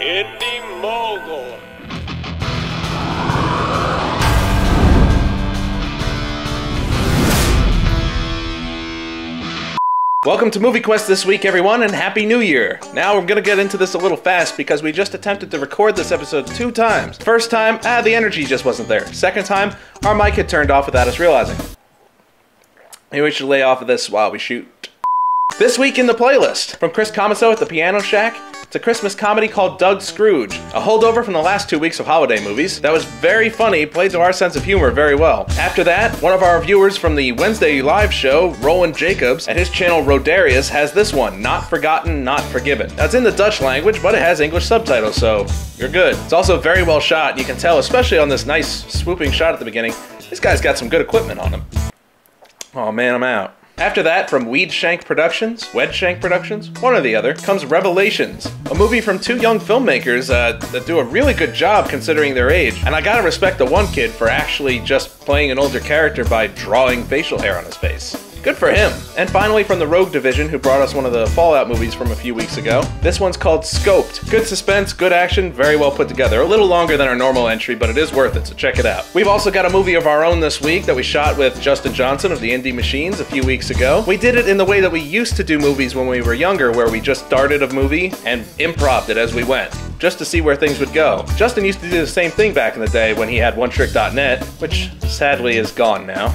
Indy Mogul. Welcome to Movie Quest this week, everyone, and Happy New Year! Now, we're gonna get into this a little fast because we just attempted to record this episode 2 times. First time, the energy just wasn't there. Second time, our mic had turned off without us realizing. Maybe we should lay off of this while we shoot. This week in the playlist, from Chris Comiso at the Piano Shack, it's a Christmas comedy called Doug Scrooge, a holdover from the last 2 weeks of holiday movies that was very funny, played to our sense of humor very well. After that, one of our viewers from the Wednesday live show, Roland Jacobs, at his channel Rodarius, has this one, Not Forgotten, Not Forgiven. Now, it's in the Dutch language, but it has English subtitles, so you're good. It's also very well shot, and you can tell, especially on this nice swooping shot at the beginning, this guy's got some good equipment on him. Oh man, I'm out. After that, from Weedshank Productions, one or the other, comes Revelations, a movie from 2 young filmmakers that do a really good job considering their age. And I gotta respect the one kid for actually just playing an older character by drawing facial hair on his face. Good for him. And finally, from the Rogue Division, who brought us one of the Fallout movies from a few weeks ago, this one's called Scoped. Good suspense, good action, very well put together. A little longer than our normal entry, but it is worth it, so check it out. We've also got a movie of our own this week that we shot with Justin Johnson of the Indy Machines a few weeks ago. We did it in the way that we used to do movies when we were younger, where we just started a movie and improv'd it as we went, just to see where things would go. Justin used to do the same thing back in the day when he had OneTrick.net, which sadly is gone now.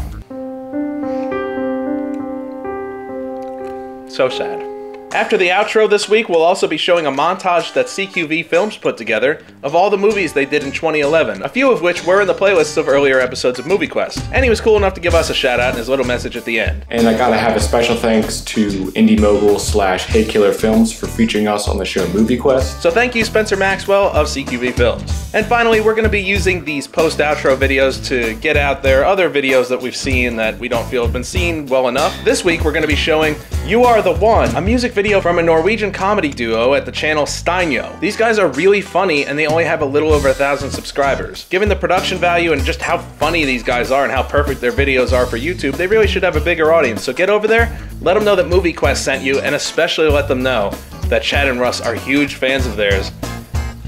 So sad. After the outro this week, we'll also be showing a montage that CQV Films put together of all the movies they did in 2011, a few of which were in the playlists of earlier episodes of Movie Quest. And he was cool enough to give us a shout out in his little message at the end. And I gotta have a special thanks to Indy Mogul / Hey Killer Films for featuring us on the show Movie Quest. So thank you, Spencer Maxwell of CQV Films. And finally, we're going to be using these post-outro videos to get out there other videos that we've seen that we don't feel have been seen well enough. This week, we're going to be showing You Are the One, a music video from a Norwegian comedy duo at the channel Steinjo. These guys are really funny, and they only have a little over 1,000 subscribers. Given the production value and just how funny these guys are and how perfect their videos are for YouTube, they really should have a bigger audience. So get over there, let them know that Movie Quest sent you, and especially let them know that Chad and Russ are huge fans of theirs.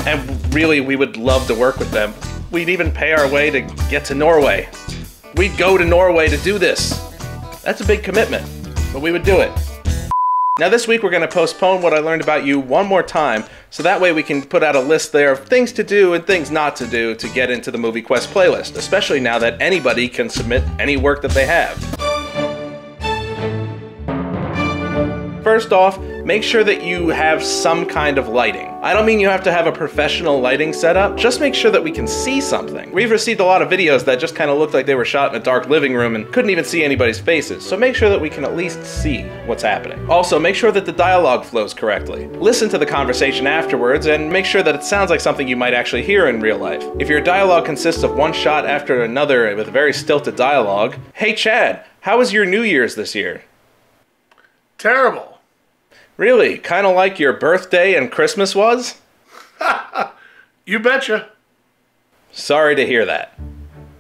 And really, we would love to work with them. We'd even pay our way to get to Norway. We'd go to Norway to do this. That's a big commitment, but we would do it. Now this week we're going to postpone what I learned about you one more time, so that way we can put out a list there of things to do and things not to do to get into the Movie Quest playlist, especially now that anybody can submit any work that they have. First off, make sure that you have some kind of lighting. I don't mean you have to have a professional lighting setup, just make sure that we can see something. We've received a lot of videos that just kind of looked like they were shot in a dark living room and couldn't even see anybody's faces, so make sure that we can at least see what's happening. Also, make sure that the dialogue flows correctly. Listen to the conversation afterwards and make sure that it sounds like something you might actually hear in real life. If your dialogue consists of one shot after another with very stilted dialogue, hey Chad, how was your New Year's this year? Terrible. Really? Kind of like your birthday and Christmas was? You betcha. Sorry to hear that.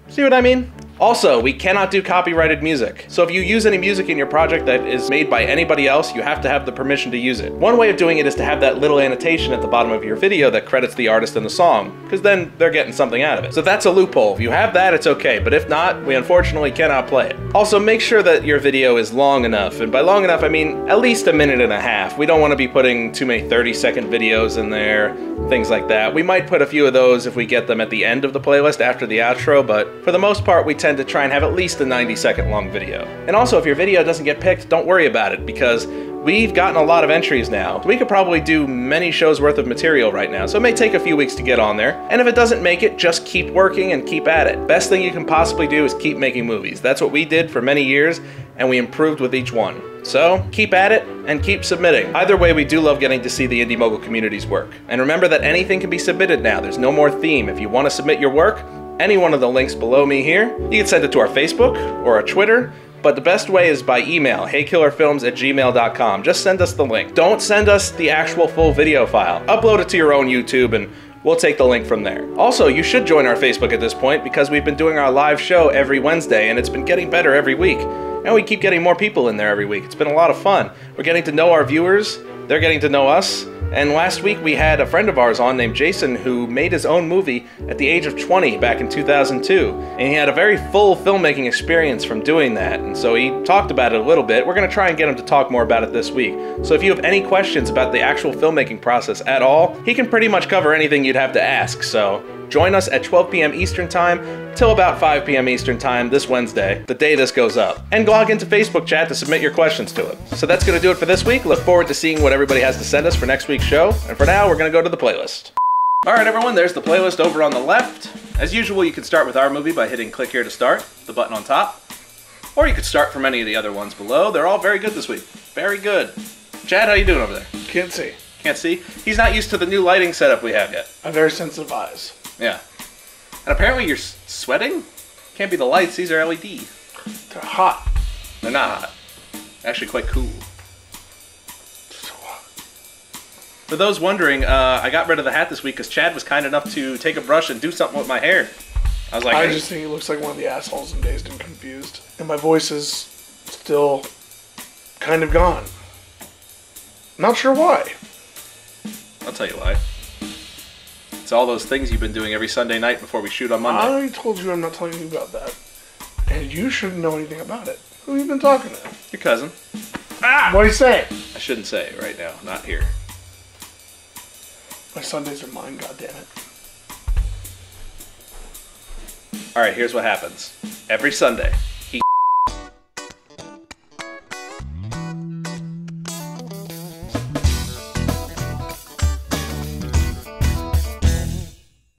See what I mean? Also, we cannot do copyrighted music. So if you use any music in your project that is made by anybody else, you have to have the permission to use it. One way of doing it is to have that little annotation at the bottom of your video that credits the artist and the song, because then they're getting something out of it. So that's a loophole. If you have that, it's okay, but if not, we unfortunately cannot play it. Also, make sure that your video is long enough, and by long enough, I mean at least 1.5 minutes. We don't want to be putting too many 30-second videos in there, things like that. We might put a few of those if we get them at the end of the playlist after the outro, but for the most part, we tend to try and have at least a 90-second long video. And also, if your video doesn't get picked, don't worry about it, because we've gotten a lot of entries now. We could probably do many shows worth of material right now, so it may take a few weeks to get on there. And if it doesn't make it, just keep working and keep at it. Best thing you can possibly do is keep making movies. That's what we did for many years, and we improved with each one. So keep at it and keep submitting. Either way, we do love getting to see the Indy Mogul community's work. And remember that anything can be submitted now. There's no more theme. If you want to submit your work, any one of the links below me here, you can send it to our Facebook or our Twitter, but the best way is by email, heykillerfilms@gmail.com. Just send us the link. Don't send us the actual full video file. Upload it to your own YouTube and we'll take the link from there. Also, you should join our Facebook at this point because we've been doing our live show every Wednesday and it's been getting better every week. And we keep getting more people in there every week. It's been a lot of fun. We're getting to know our viewers, they're getting to know us, And last week we had a friend of ours on named Jason who made his own movie at the age of 20 back in 2002. And he had a very full filmmaking experience from doing that. And so he talked about it a little bit. We're going to try and get him to talk more about it this week. So if you have any questions about the actual filmmaking process at all, he can pretty much cover anything you'd have to ask. So join us at 12 p.m. Eastern Time till about 5 p.m. Eastern Time this Wednesday, the day this goes up. And log into Facebook chat to submit your questions to him. So that's going to do it for this week. Look forward to seeing what everybody has to send us for next week's show. And for now, we're going to go to the playlist. All right, everyone, there's the playlist over on the left. As usual, you can start with our movie by hitting click here to start, the button on top. Or you could start from any of the other ones below. They're all very good this week. Very good. Chad, how you doing over there? Can't see. Can't see? He's not used to the new lighting setup we have yet. I have very sensitive eyes. Yeah. And apparently you're sweating? Can't be the lights, these are LED. They're hot. They're not hot. Actually quite cool. So hot. For those wondering, I got rid of the hat this week because Chad was kind enough to take a brush and do something with my hair. I was like, I hey. just think he looks like one of the assholes in Dazed and Confused. And my voice is still kind of gone. Not sure why. I'll tell you why. It's all those things you've been doing every Sunday night before we shoot on Monday. I already told you I'm not telling you about that. And you shouldn't know anything about it. Who have you been talking to? Your cousin. What do you say? I shouldn't say it right now, not here. My Sundays are mine, goddammit. Alright, here's what happens. Every Sunday,